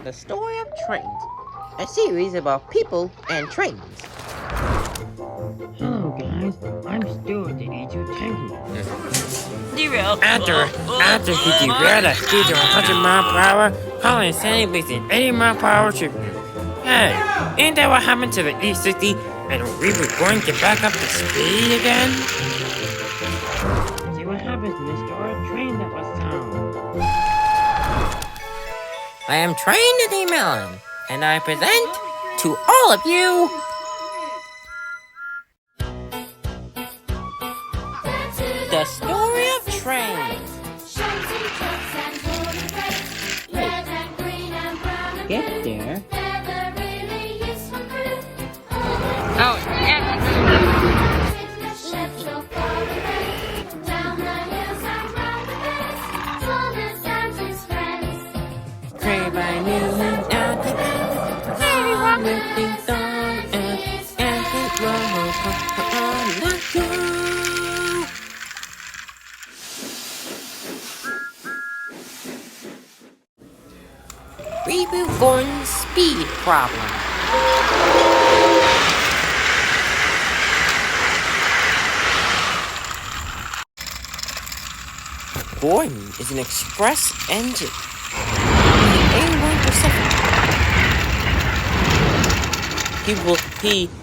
The Story of Trains, a series about people and trains. Hello guys, I'm Stuart the E2 Tank. Derailed. After he derailed at speeds of 100 miles per hour, calling Sandy with an 80 mile per hour tribute. Hey, ain't that what happened to the E60 and we were going to back up the speed again? See what happens in this story of train that was town. I am Train the Melon, and I present to all of you the story of trains. Get there. Oh, yeah. Train by noon out the end. Lifting song and the roll on the go. Reboot Gordon's speed problem. Gordon is an express engine. A1 Pacific.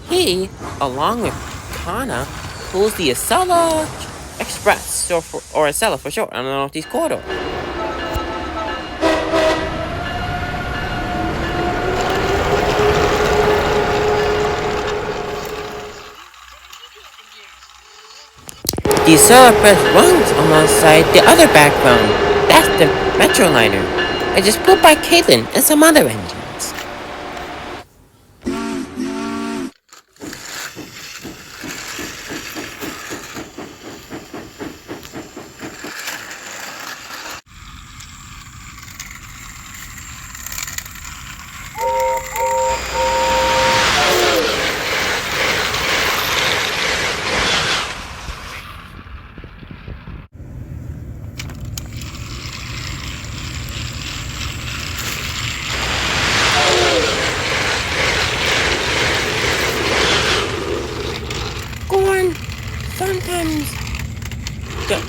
He, along with Kana, pulls the Acela Express, or Acela for short, on the Northeast Corridor. The Acela Express runs alongside the other backbone. That's the Metroliner. It is pulled by Caitlin and some other engines.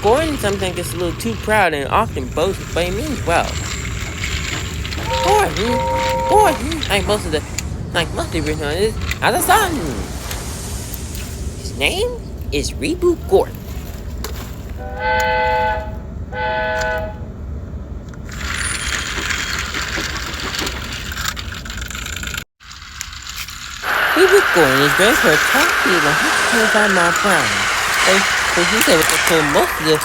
Gordon sometimes gets a little too proud and often boasts, but he means well. Gordon, like most of the original is, has a son. His name is Reboot Gordon. Reboot Gordon is rated for a top speed of 125 miles per hour. So he's able to pull most of the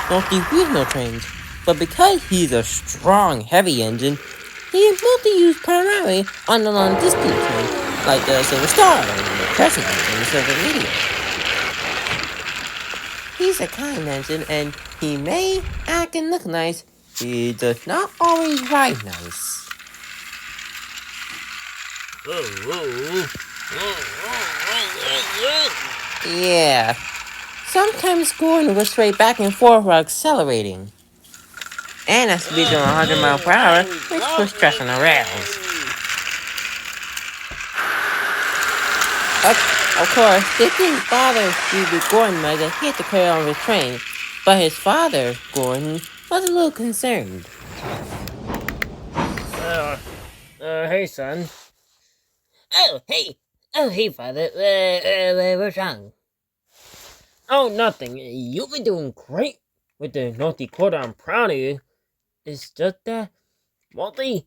Northeast regional trains. But because he's a strong, heavy engine, he is multi-used primarily on the long-distance trains, like the Silver Star and the Crescent and the Silver Meteor. He's a kind engine, and he may act and look nice. He does not always ride nice. Yeah. Sometimes Gordon will sway back and forth while accelerating. And at speeds of 100 miles per hour, which puts stress on the rails. Of course, this didn't bother Reboot Gordon much as he had to carry on with his train, but his father, Gordon, was a little concerned. Hey, son. Oh, hey, father. What's wrong? Oh, nothing. You've been doing great with the Northeast Corridor. I'm proud of you. It's just that, Multi,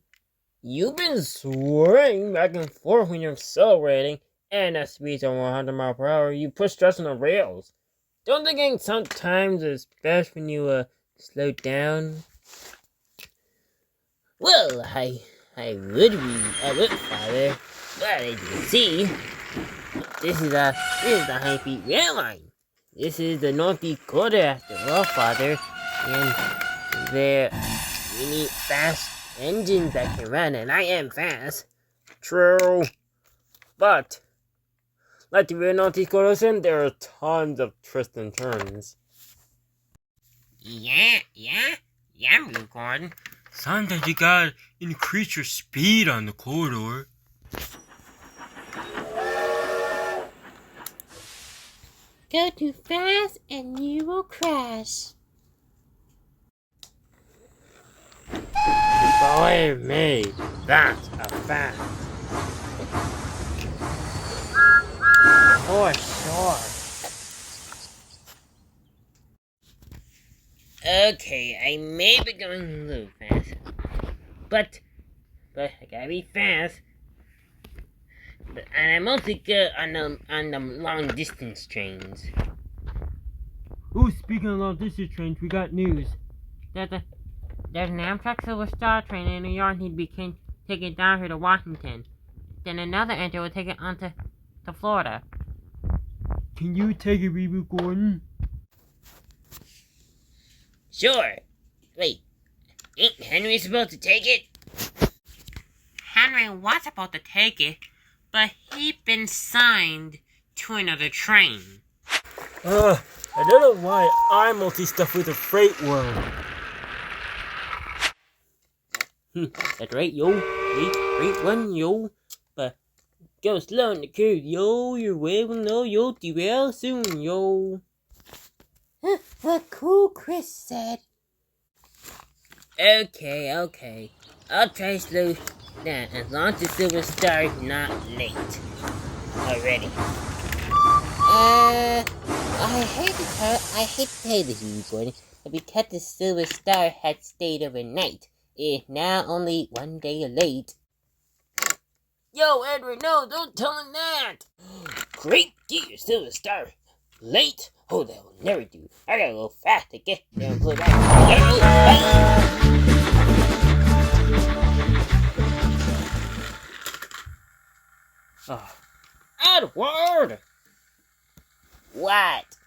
you've been swaying back and forth when you're accelerating, and at speeds of 100 miles per hour, you put stress on the rails. Don't you think sometimes it's best when you slow down? Well, I would, father. But as you can see, this is the high-speed rail line. This is the Northeast Corridor after all, father, and we need fast engines that can run, and I am fast. True, but like the real Northeast Corridor, there are tons of twists and turns. Yeah, Blue Gordon. Sometimes you gotta increase your speed on the corridor. Go too fast and you will crash. Believe me, that's a fact. For sure. Okay, I may be going a little fast, but I gotta be fast. And I'm mostly good on the long distance trains. Oh, speaking of long distance trains, we got news. There's an Amtrak Silver Star train in New York need to be taken down here to Washington. Then another engine will take it on to Florida. Can you take it, Reboot Gordon? Sure. Wait, ain't Henry supposed to take it? Henry was supposed to take it, but he'd been signed to another train. I don't know why I'm mostly stuff with a freight world. That's right, yo. Freight one, yo. But go slow in the curve, yo. Your wave will know you'll derail soon, yo. What cool Chris said. Okay. I'll try slow down as long as the Silver Star is not late. Already. I hate to tell you, Gordon, but because the Silver Star had stayed overnight, it's now only one day late. Yo, Edward, no, don't tell him that! Great, get your Silver Star late? Oh, that will never do. I gotta go fast to get there and put back. Oh. Edward! What?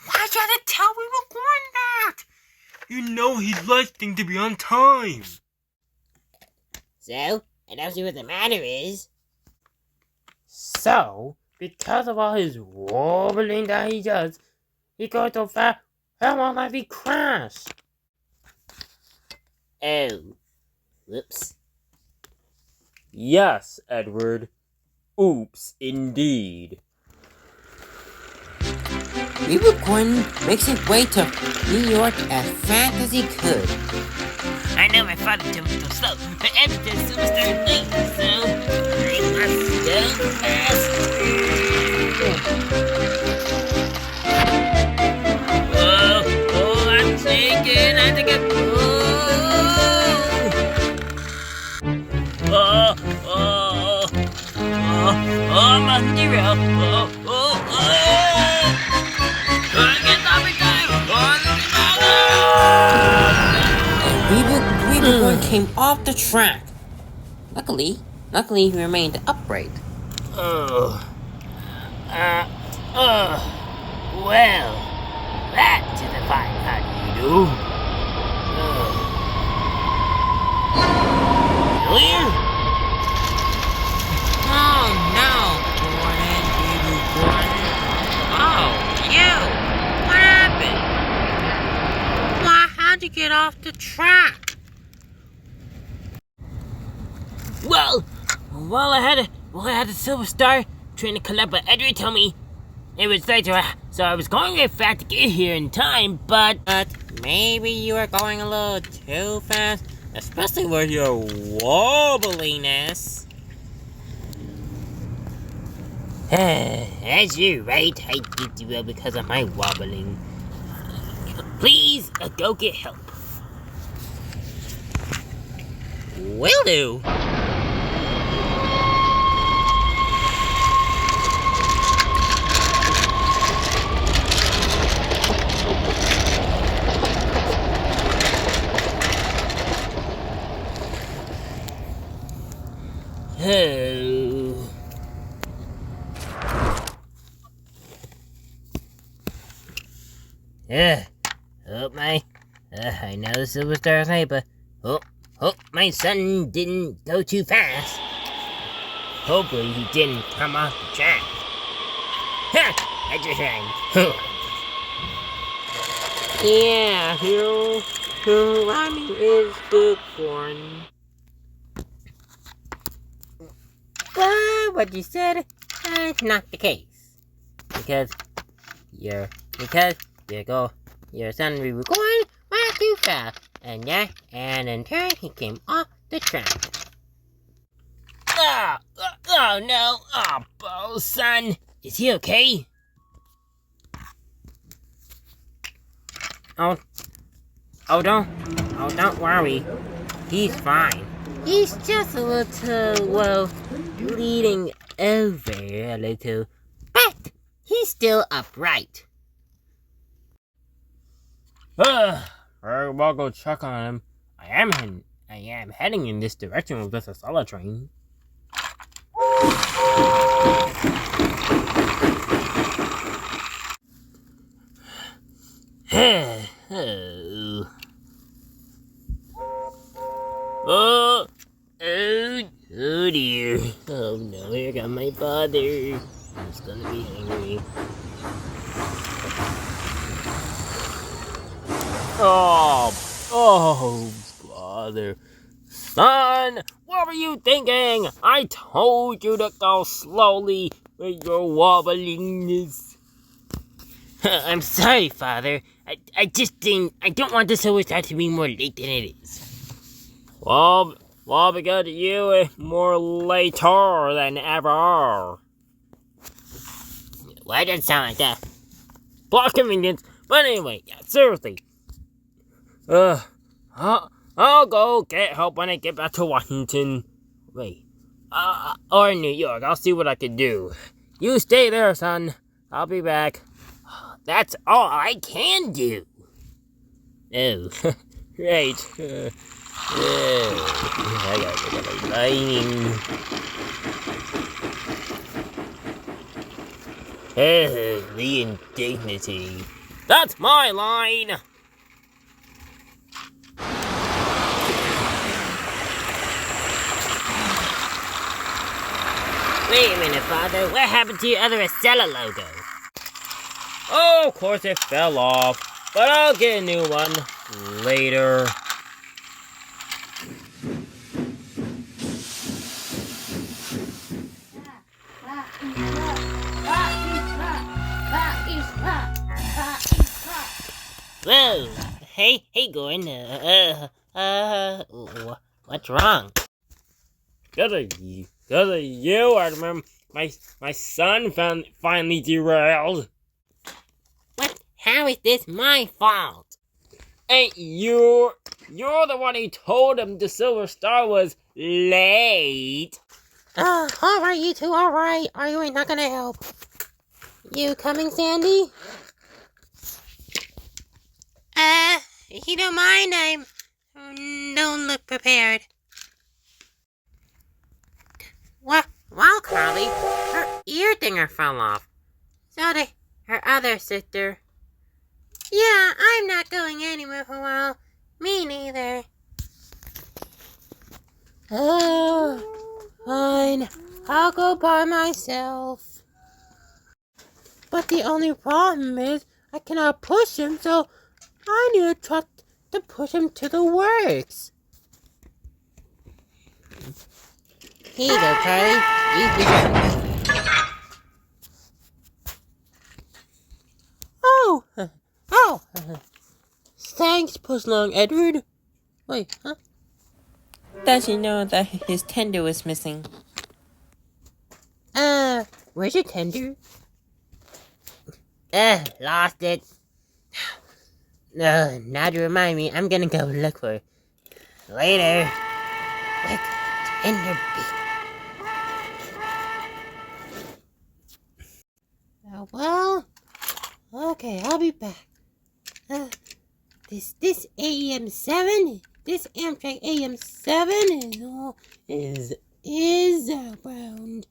Why'd you have to tell me we're going that? You know he likes things to be on time. So, I don't see what the matter is. So, because of all his wobbling that he does, he goes so fast, how long might he crash? Oh. Whoops. Yes, Edward. Oops, indeed. Reboot Gordon makes his way to New York as fast as he could. I know my father told me to go slow, but everything's superstar late, so I must go fast. I'm sinking, I think I'm on derail. Reboot Gordon came off the track. Luckily, he remained upright. Well, that's a fine how do you do. Clear? Oh no, Gordon, Reboot Gordon. Oh, you! What happened? Why, how'd you get off the track? Well, I had the Silver Star trying to collect, but Edward told me it was late, so I was going very fast to get here in time, but Maybe you were going a little too fast, especially with your wobbliness. As you're right, I did do well because of my wobbling. Please, go get help. Will do. Oh. I know the Silver Star's late, but my son didn't go too fast. Hopefully he didn't come off the track. Ha! I just rang. Yeah, Hugh. Rhyming is good, Gordon. But what you said, not the case. Because your son Reboot Gordon went too fast, and in turn he came off the track. Oh no! Oh, son, is he okay? Don't worry. He's fine. He's just a little, bleeding over a little. But he's still upright. I'll go check on him. I am heading in this direction with this Asala train. Oh dear. Oh no, here got my father. He's gonna be angry. Oh, father. Son, what were you thinking? I told you to go slowly with your wobbliness. I'm sorry, Father. I don't want the Silver Star to be more late than it is. Well, because you are more later than ever. Why does it sound like that? Plot convenience. But anyway, yeah, seriously. I'll go get help when I get back to Washington. Wait. Or New York. I'll see what I can do. You stay there, son. I'll be back. That's all I can do. Oh, right. I gotta go to lining. The indignity. That's my line! Wait a minute, Father. What happened to your other Estella logo? Oh, of course it fell off. But I'll get a new one later. Whoa! Hey, Gordon. What's wrong? Cause of you, I remember my son finally derailed. What? How is this my fault? Ain't you're the one who told him the Silver Star was late. Alright, you two, alright. Are you not gonna help? You coming, Sandy? If you don't mind, I don't look prepared. Well, Carly, her ear dinger fell off. So did her other sister. Yeah, I'm not going anywhere for a while. Me neither. Oh, fine. I'll go by myself. But the only problem is I cannot push him, so I need a truck to push him to the works. Here you go, Carly. Oh! Thanks, Puss-Long Edward. Wait, huh? Does he know that his tender was missing? Where's your tender? Lost it. Now to remind me, I'm gonna go look for it. Later. Quick, tender beat. Well, okay, I'll be back. This AM7, this Amtrak AM7 is around.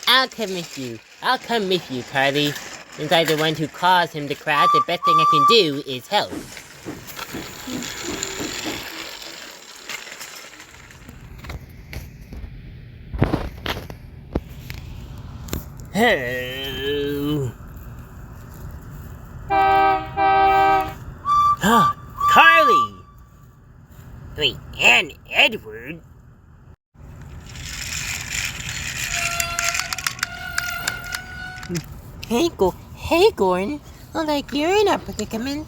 I'll come with you, Carly. Since I'm the one who caused him to crash, the best thing I can do is help. Oh. Huh, Carly! Wait, and Edward? Hey, Gordon. Like you're in a predicament.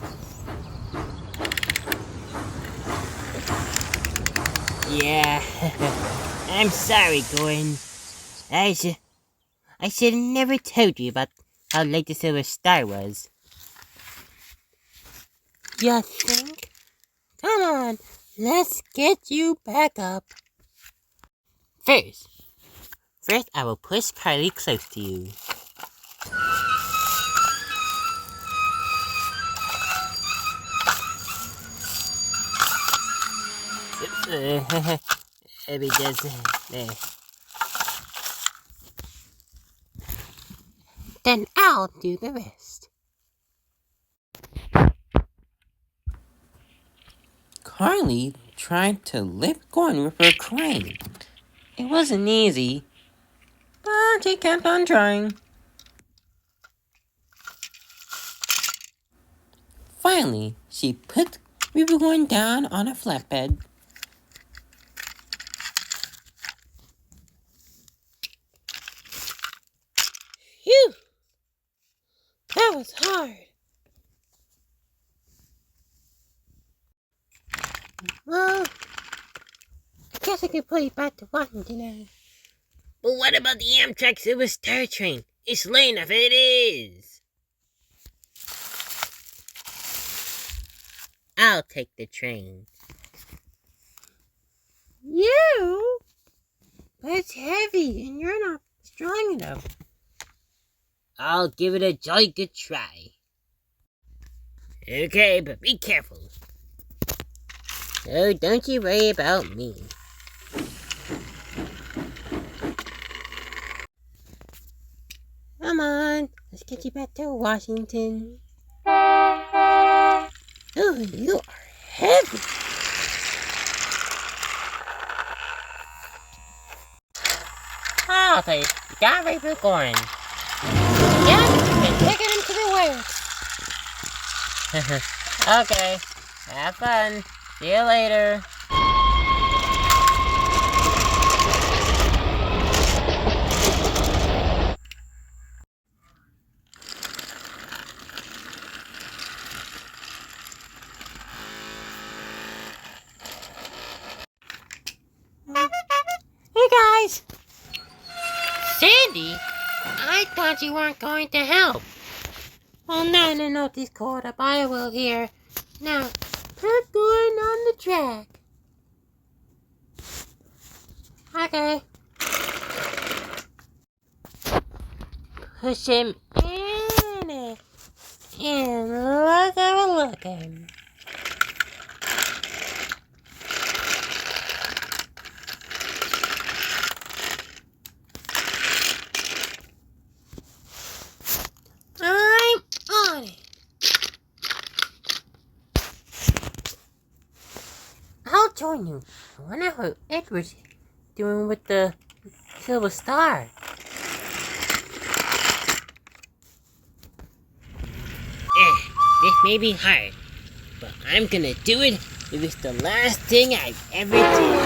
Yeah. I'm sorry, Gordon. I should have never told you about how late the Silver Star was. You think? Come on, let's get you back up. First, I will push Carly close to you. Maybe just there. Then I'll do the rest. Carly tried to lift Gordon with her crane. It wasn't easy, but she kept on trying. Finally, she put Reboot Gordon down on a flatbed. Phew! That was hard. Well, I guess I could put you back to Washington now. But what about the Amtrak Silver Star train? It's late enough, it is. I'll take the train. You? But it's heavy and you're not strong enough. I'll give it a jolly good try. Okay, but be careful. So don't you worry about me. Come on, let's get you back to Washington. Oh, you are heavy. Oh, so you got Reboot Gordon. Yeah, and taking him to the works. Okay, have fun. See you later. Hey guys! Sandy, I thought you weren't going to help. Well, now the notice called up, I will here. Now, put Gordon on the track. Okay. Push him in it. And look at him. I'm on it. I'll join you. I wonder how Edward's doing with the Silver Star. This may be hard, but I'm gonna do it if it's the last thing I ever did.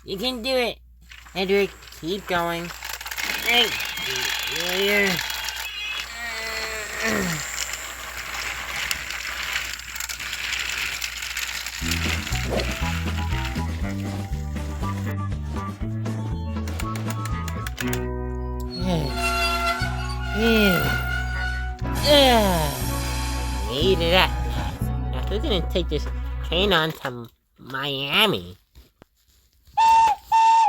You can do it, Edward. Keep going. Hey, yeah. Needed that. Now who's gonna take this train on to Miami?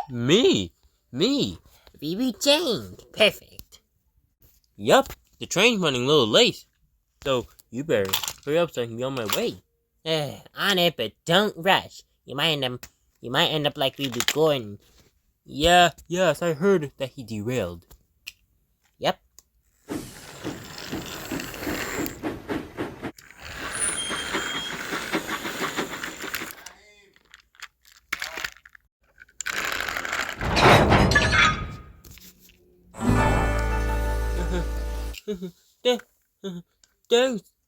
Me. BB Jane. Perfect. Yup, the train's running a little late. So, you better hurry up so I can be on my way. On it, but don't rush. You might end up like Reboot Gordon. Yes, I heard that he derailed. Yep.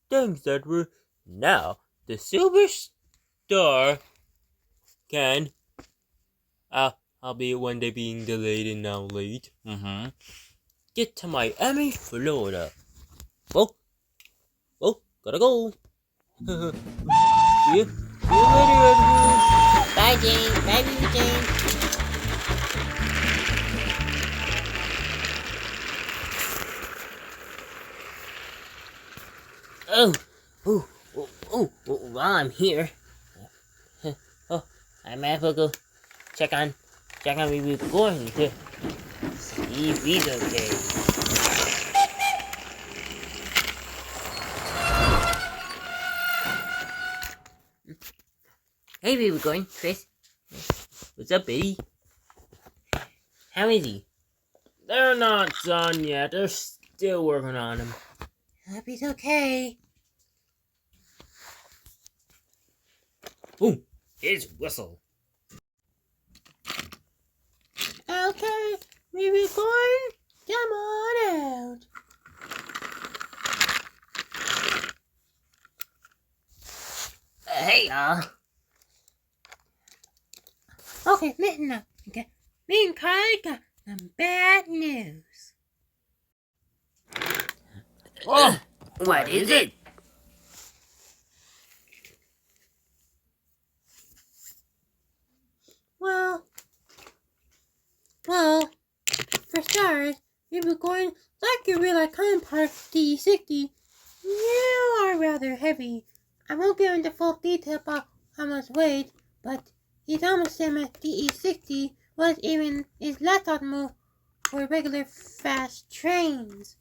Thanks, Edward. Now, the Silver Star can, I'll be one day being delayed and now late. Get to Miami, Florida. Well, gotta go. See you later, Edward. Bye, Jane. Bye, Jane. While I'm here, I might as well go check on Reboot Gordon to see if he's okay. Hey, Reboot Gordon, Chris. What's up, buddy? How is he? They're not done yet. They're still working on him. Hope he's okay. Ooh, his whistle. Okay, maybe Gordon, come on out. Hey, y'all. Okay, listen now. Okay, me and Carly got some bad news. What is it? Well, for starters, we were going like your real icon part D60. You are rather heavy. I won't go into full detail about how much weight, but it's almost same as DE60 was even its last automobile for regular fast trains.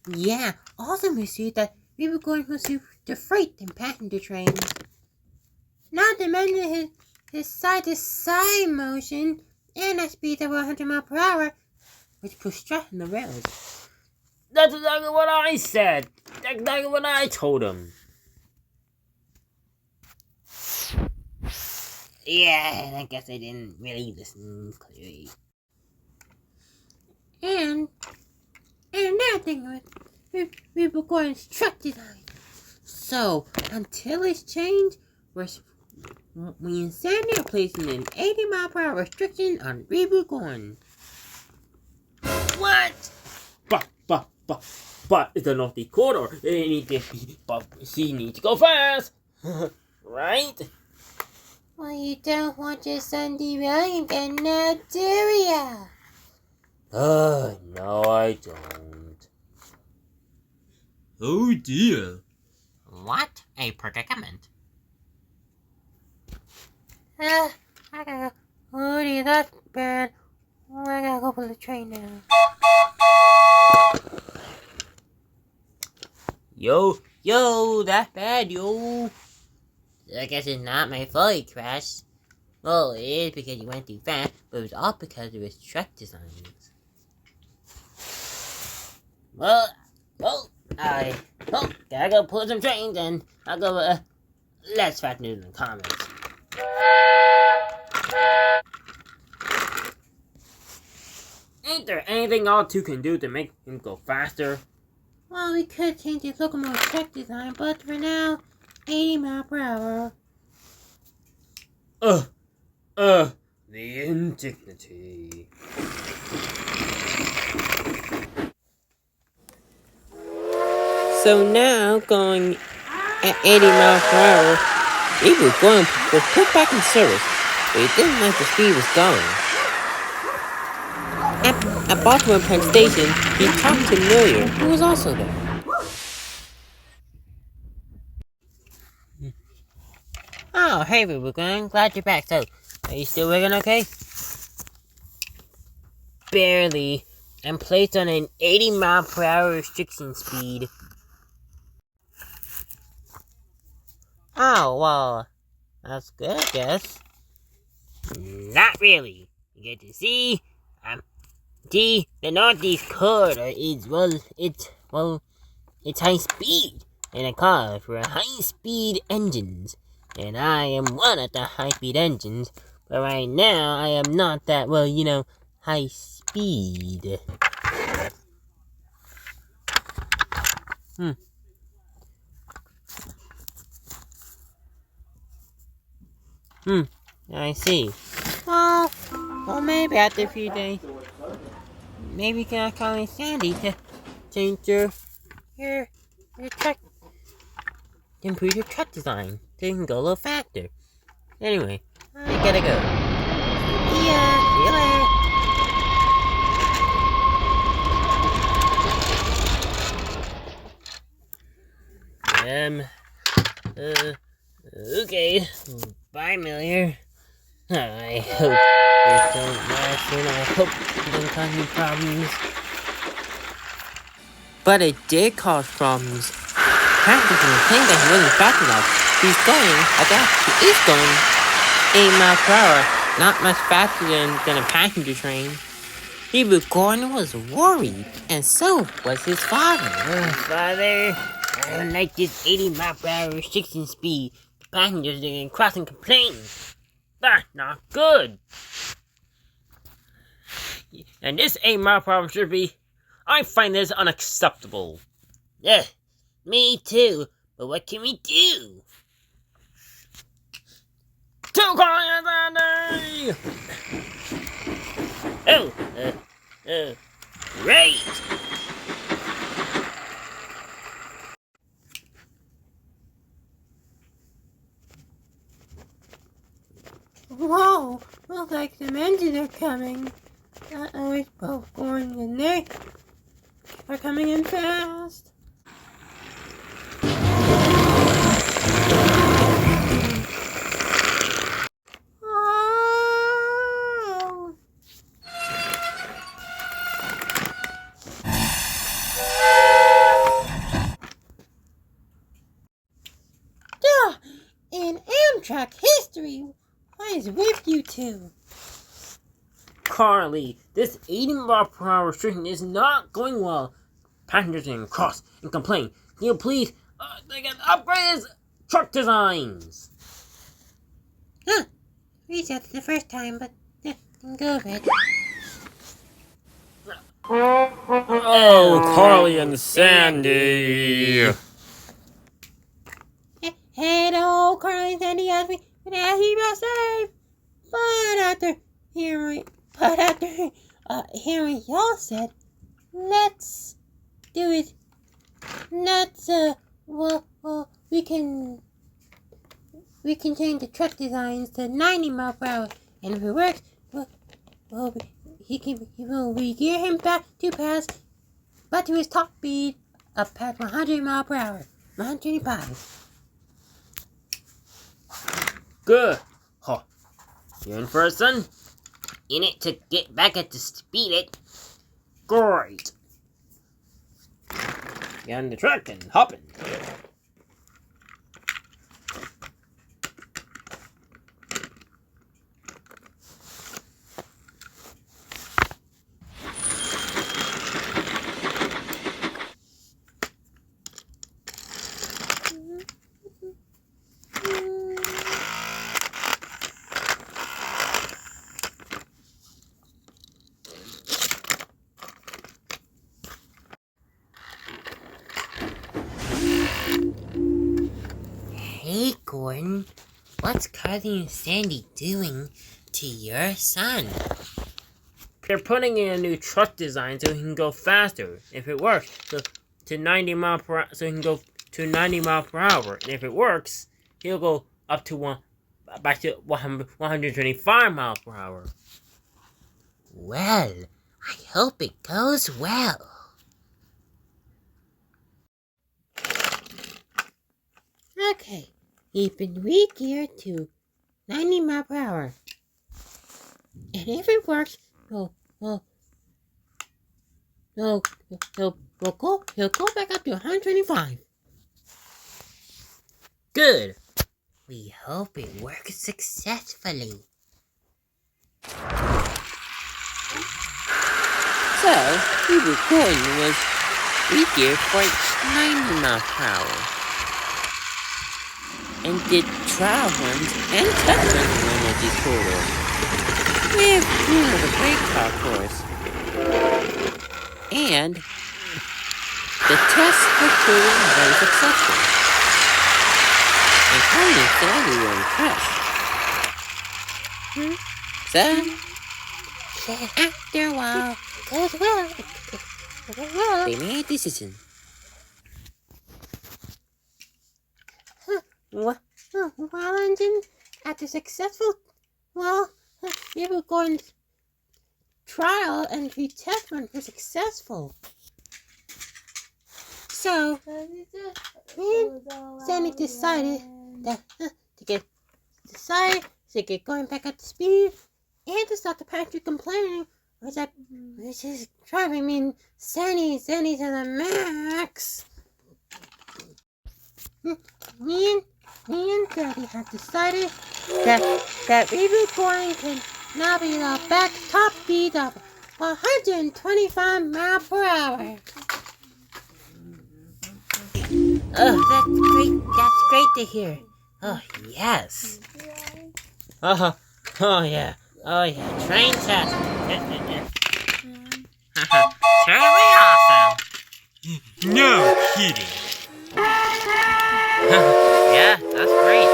Yeah, also we see that we were going to see the freight and passenger trains. Not to mention his side-to-side motion and a speed of 100 miles per hour, which pushed straight on the rails. That's exactly what I said. That's exactly what I told him. Yeah, and I guess I didn't really listen clearly. And another thing was, we were going truck design. So, until it's changed, we insanely are placing an 80 mile per hour restriction on Reboot Gordon. What? But it's a naughty corridor. But she needs to go fast. Right? Well, you don't want your son derailing again now, do ya? No, I don't. Oh dear. What a predicament. I gotta go. Oh dear, that's bad. Oh, I gotta go for the train now. Yo, that's bad, yo. I guess it's not my fault he crashed. Well, it is because you went too fast, but it was all because of his truck designs. Well, I gotta go pull some trains, and I'll go, less fast news in the comments. Ain't there anything y'all two can do to make him go faster? Well, we could change his locomotive truck design, but for now, 80 mile per hour. The indignity. So now, going at 80 miles per hour, Reboot Gordon was put back in service, but he didn't like the speed it was going. At Baltimore Penn Station, he talked to Moyer, who was also there. Oh, hey, Reboot Gordon, glad you're back. So, are you still working okay? Barely. I'm placed on an 80 mile per hour restriction speed. Oh, well, that's good, I guess. Not really. You get to see, the Northeast Corridor is, it's high speed, and it calls for high-speed engines. And I am one of the high-speed engines, but right now I am not that, high speed. I see. Well, maybe after a few days, maybe you can call me Sandy to change your truck, improve your truck design so you can go a little faster. Anyway, I gotta go. Yeah, see you later. Okay. Bye, Millier. I hope this don't last, and I hope it don't cause me problems. But it did cause problems. Practicing the thing that he wasn't fast enough. He is going 8 miles per hour, not much faster than a passenger train. Reboot Gordon was worried, and so was his father. Father, I don't like this 80 mile per hour restriction speed. The passengers are getting cross and complain. That's not good. And this 8 mile per hour should be. I find this unacceptable. Yeah, me too. But what can we do? Two cars a day! Great! Whoa! Looks like some engines are coming. It's both going in there. Are coming in fast. Oh! Duh! In Amtrak history, what is with you two? Carly, this 80 mile per hour restriction is not going well. Passengers are cross and complain. Can you please upgrade his truck designs? Huh. Reset the first time, but go ahead. Oh, Carly and Sandy. Hello, Carly and Sandy asked me to ask you about safe. But after hearing y'all said, let's do it. Let's we can change the truck designs to 90 miles per hour, and if it works, we'll gear him back to his top speed up past 100 miles per hour, 125. Good. Huh. You in for it, son? In it to get back at the speed it. Great. Get on the truck and hop in. Hey, Gordon, what's Carly and Sandy doing to your son? They're putting in a new truck design so he can go faster. If it works, to 90 miles per hour, so he can go to 90 miles per hour. And if it works, he'll go up to back to 125 miles per hour. Well, I hope it goes well. Okay, he's been re-geared to 90 miles per hour. And if it works, he'll go back up to 125. Good. We hope it works successfully. So, Reboot Gordon was re-geared for 90 miles per hour. And did trial runs and test runs on these corridors. With the great car course. And The test was proving very successful, and Tony and Sandy were impressed. So, After a while, they made a decision. well, engine, after successful, Reboot Gordon's trial and retestment were successful. So, me and Sandy decided to get going back up to speed and to stop the pantry complaining, which is driving me Sandy to the max. Me and Daddy have decided that Reboot Gordon can now be the back top speed of 125 miles per hour. Oh, that's great. That's great to hear. Oh, yes. Oh yeah. Train test. Totally awesome. No kidding. Yeah, that's great.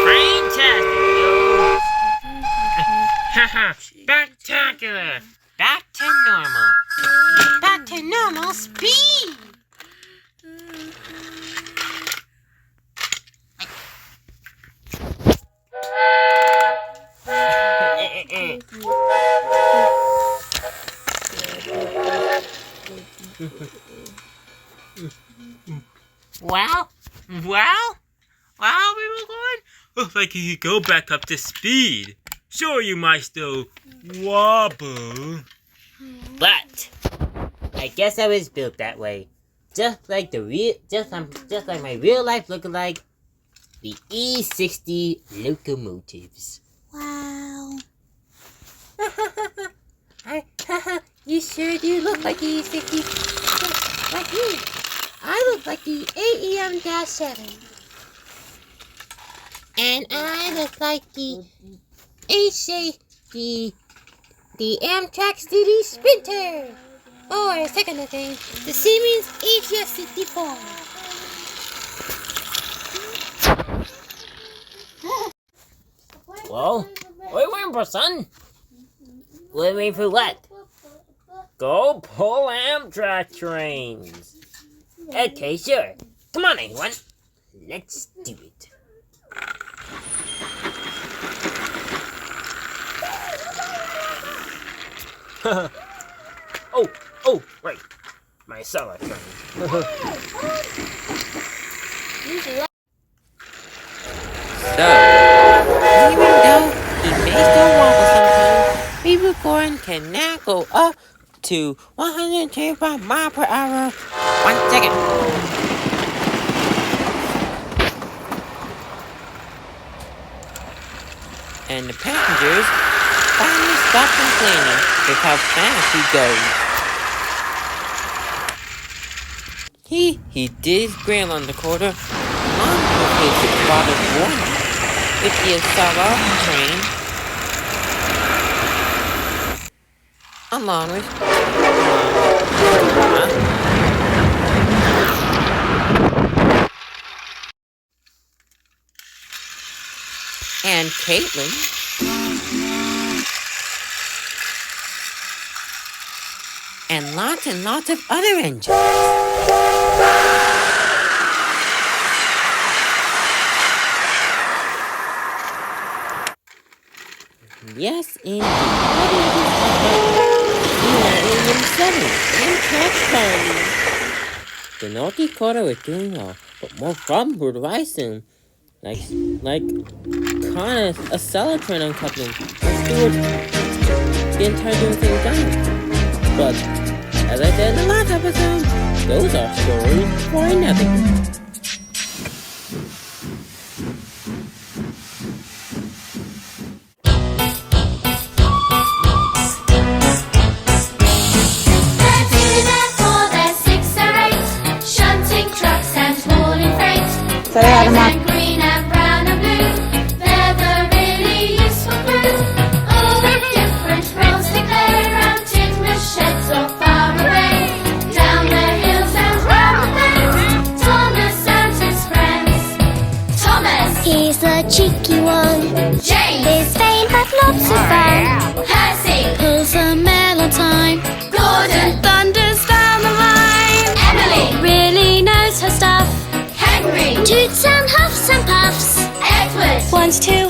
Train test, yo. Spectacular. Back to normal. Back to normal speed. Wow, we were going. Looks like you could go back up to speed. Sure, you might still wobble. But I guess I was built that way. Just like my real life lookalike, the E60 locomotives. Wow. You sure do look like the E60. Like me. I look like the AEM-7. And I look like the Amtrak City Sprinter. Or second thing, the Siemens HF64. Whoa, what are you waiting for, son? Waiting for what? Go pull Amtrak trains. Okay, sure. Come on, everyone. Let's do it. oh, right. My cellar train. So, even though he may still wobble sometimes, Reboot Gordon can now go up to 125 miles per hour. 1 second. And the passengers finally stop complaining with how fast he goes. He did his grill on the quarter, along with his spotted warning with the Asala train, along with and Caitlin, and lots of other engines. Yes, indeed. The North Dakota were doing well, but more problems would arise soon. Like a cellar train uncoupling. Stewart didn't try to do anything done. But as I said in the last episode, those are stories for another day. Red and green and brown and blue, they're the really useful crew. All with different roles to clear around timber sheds or far away, down the hills friends too.